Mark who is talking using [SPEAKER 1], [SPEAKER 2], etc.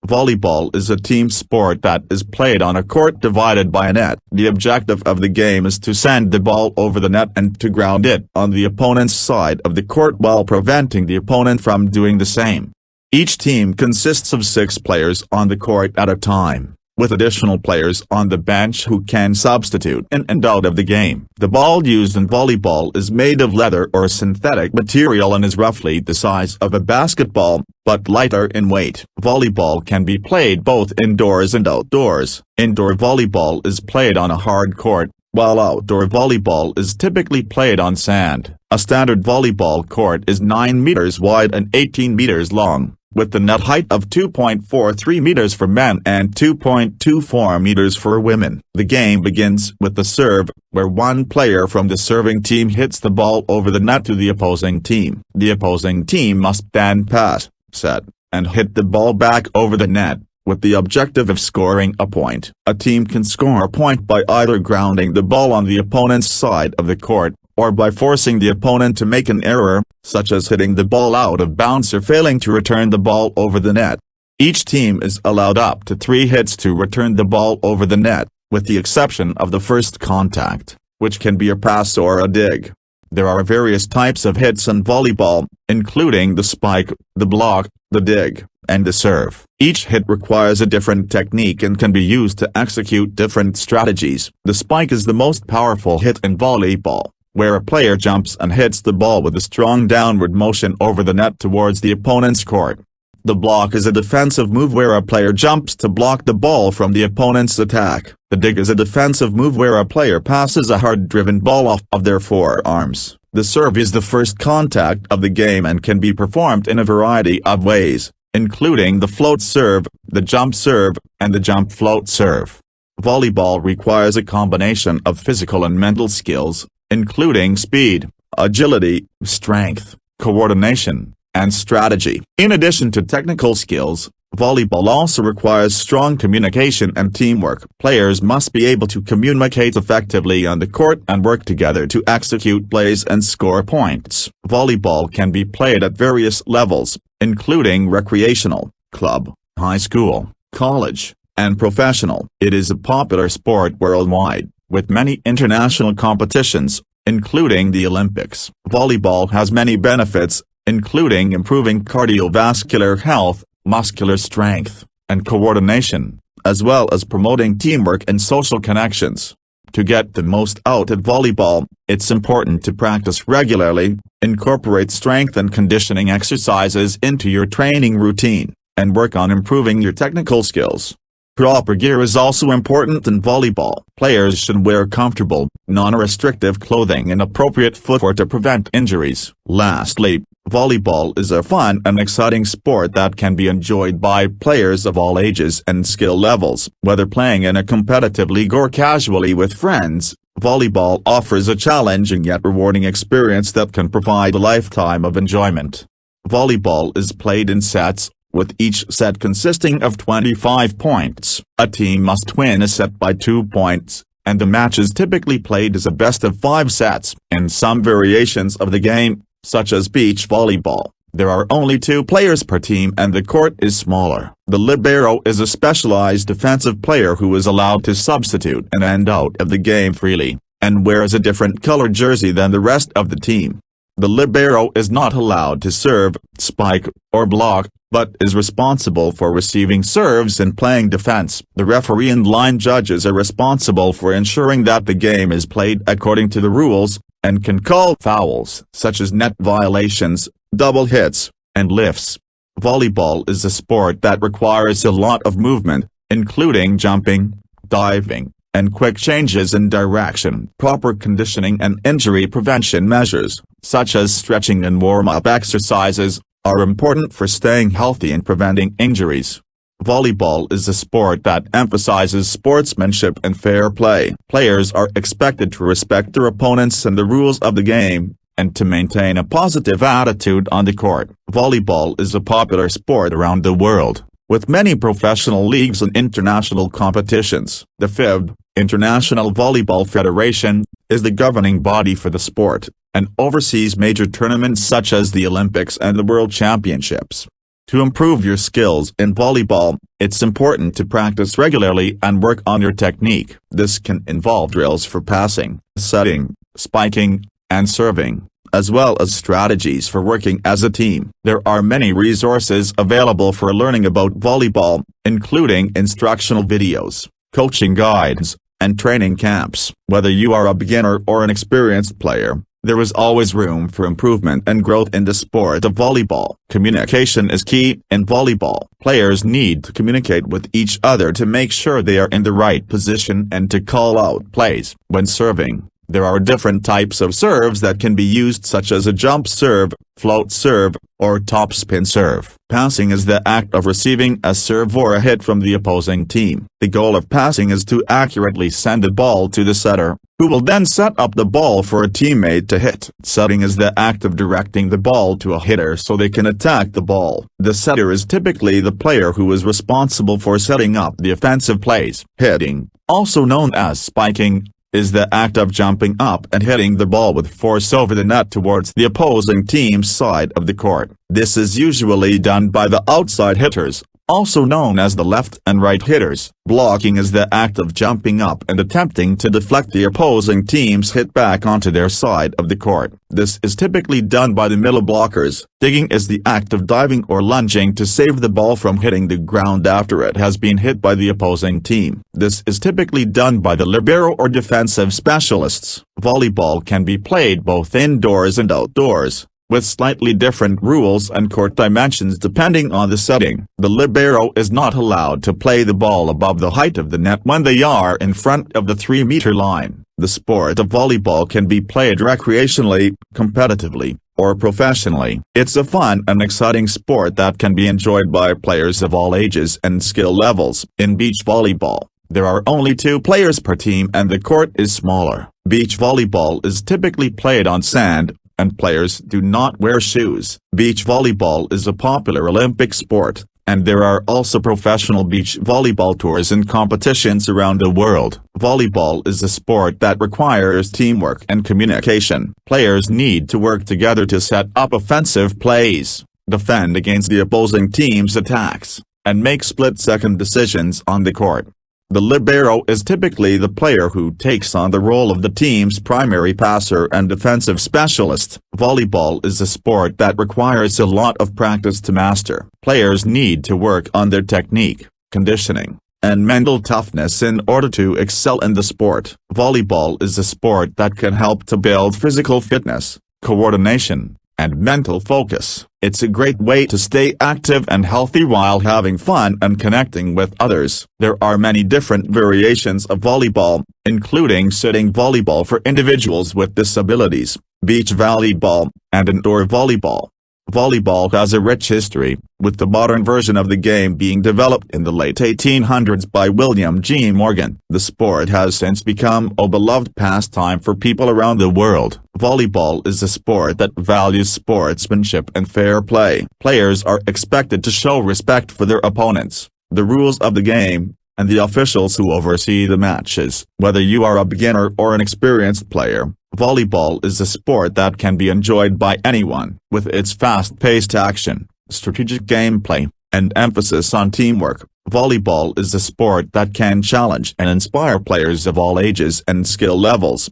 [SPEAKER 1] Volleyball is a team sport that is played on a court divided by a net. The objective of the game is to send the ball over the net and to ground it on the opponent's side of the court while preventing the opponent from doing the same. Each team consists of 6 players on the court at a time, with additional players on the bench who can substitute in and out of the game. The ball used in volleyball is made of leather or synthetic material and is roughly the size of a basketball, but lighter in weight. Volleyball can be played both indoors and outdoors. Indoor volleyball is played on a hard court, while outdoor volleyball is typically played on sand. A standard volleyball court is 9 meters wide and 18 meters long, with the net height of 2.43 meters for men and 2.24 meters for women. The game begins with the serve, where one player from the serving team hits the ball over the net to the opposing team. The opposing team must then pass, set, and hit the ball back over the net, with the objective of scoring a point. A team can score a point by either grounding the ball on the opponent's side of the court, or by forcing the opponent to make an error, such as hitting the ball out of bounds or failing to return the ball over the net. Each team is allowed up to 3 hits to return the ball over the net, with the exception of the first contact, which can be a pass or a dig. There are various types of hits in volleyball, including the spike, the block, the dig, and the serve. Each hit requires a different technique and can be used to execute different strategies. The spike is the most powerful hit in volleyball, where a player jumps and hits the ball with a strong downward motion over the net towards the opponent's court. The block is a defensive move where a player jumps to block the ball from the opponent's attack. The dig is a defensive move where a player passes a hard-driven ball off of their forearms. The serve is the first contact of the game and can be performed in a variety of ways, including the float serve, the jump serve, and the jump float serve. Volleyball requires a combination of physical and mental skills, including speed, agility, strength, coordination, and strategy. In addition to technical skills, volleyball also requires strong communication and teamwork. Players must be able to communicate effectively on the court and work together to execute plays and score points. Volleyball can be played at various levels, including recreational, club, high school, college, and professional. It is a popular sport worldwide, with many international competitions, including the Olympics. Volleyball has many benefits, including improving cardiovascular health, muscular strength, and coordination, as well as promoting teamwork and social connections. To get the most out of volleyball, it's important to practice regularly, incorporate strength and conditioning exercises into your training routine, and work on improving your technical skills. Proper gear is also important in volleyball. Players should wear comfortable, non-restrictive clothing and appropriate footwear to prevent injuries. Lastly, volleyball is a fun and exciting sport that can be enjoyed by players of all ages and skill levels. Whether playing in a competitive league or casually with friends, volleyball offers a challenging yet rewarding experience that can provide a lifetime of enjoyment. Volleyball is played in sets, with each set consisting of 25 points. A team must win a set by 2 points, and the match is typically played as a best-of-5 sets. In some variations of the game, such as beach volleyball, there are only 2 players per team and the court is smaller. The libero is a specialized defensive player who is allowed to substitute in and out of the game freely, and wears a different colored jersey than the rest of the team. The libero is not allowed to serve, spike, or block, but is responsible for receiving serves and playing defense. The referee and line judges are responsible for ensuring that the game is played according to the rules, and can call fouls such as net violations, double hits, and lifts. Volleyball is a sport that requires a lot of movement, including jumping, diving, and quick changes in direction. Proper conditioning and injury prevention measures, such as stretching and warm-up exercises, are important for staying healthy and preventing injuries. Volleyball is a sport that emphasizes sportsmanship and fair play. Players are expected to respect their opponents and the rules of the game, and to maintain a positive attitude on the court. Volleyball is a popular sport around the world, with many professional leagues and international competitions. The FIVB, International Volleyball Federation, is the governing body for the sport, and oversees major tournaments such as the Olympics and the World Championships. To improve your skills in volleyball, it's important to practice regularly and work on your technique. This can involve drills for passing, setting, spiking, and serving, as well as strategies for working as a team. There are many resources available for learning about volleyball, including instructional videos, coaching guides, and training camps. Whether you are a beginner or an experienced player, there is always room for improvement and growth in the sport of volleyball. Communication is key in volleyball. Players need to communicate with each other to make sure they are in the right position and to call out plays. When serving, there are different types of serves that can be used, such as a jump serve, float serve, or topspin serve. Passing is the act of receiving a serve or a hit from the opposing team. The goal of passing is to accurately send the ball to the setter, who will then set up the ball for a teammate to hit. Setting is the act of directing the ball to a hitter so they can attack the ball. The setter is typically the player who is responsible for setting up the offensive plays. Hitting, also known as spiking, is the act of jumping up and hitting the ball with force over the net towards the opposing team's side of the court. This is usually done by the outside hitters, also known as the left and right hitters. Blocking is the act of jumping up and attempting to deflect the opposing team's hit back onto their side of the court. This is typically done by the middle blockers. Digging is the act of diving or lunging to save the ball from hitting the ground after it has been hit by the opposing team. This is typically done by the libero or defensive specialists. Volleyball can be played both indoors and outdoors, with slightly different rules and court dimensions depending on the setting. The libero is not allowed to play the ball above the height of the net when they are in front of the 3-meter line. The sport of volleyball can be played recreationally, competitively, or professionally. It's a fun and exciting sport that can be enjoyed by players of all ages and skill levels. In beach volleyball, there are only 2 players per team and the court is smaller. Beach volleyball is typically played on sand, and players do not wear shoes. Beach volleyball is a popular Olympic sport, and there are also professional beach volleyball tours and competitions around the world. Volleyball is a sport that requires teamwork and communication. Players need to work together to set up offensive plays, defend against the opposing team's attacks, and make split-second decisions on the court. The libero is typically the player who takes on the role of the team's primary passer and defensive specialist. Volleyball is a sport that requires a lot of practice to master. Players need to work on their technique, conditioning, and mental toughness in order to excel in the sport. Volleyball is a sport that can help to build physical fitness, coordination, and mental focus. It's a great way to stay active and healthy while having fun and connecting with others. There are many different variations of volleyball, including sitting volleyball for individuals with disabilities, beach volleyball, and indoor volleyball. Volleyball has a rich history, with the modern version of the game being developed in the late 1800s by William G. Morgan. The sport has since become a beloved pastime for people around the world. Volleyball is a sport that values sportsmanship and fair play. Players are expected to show respect for their opponents, the rules of the game, and the officials who oversee the matches. Whether you are a beginner or an experienced player, volleyball is a sport that can be enjoyed by anyone. With its fast-paced action, strategic gameplay, and emphasis on teamwork, volleyball is a sport that can challenge and inspire players of all ages and skill levels.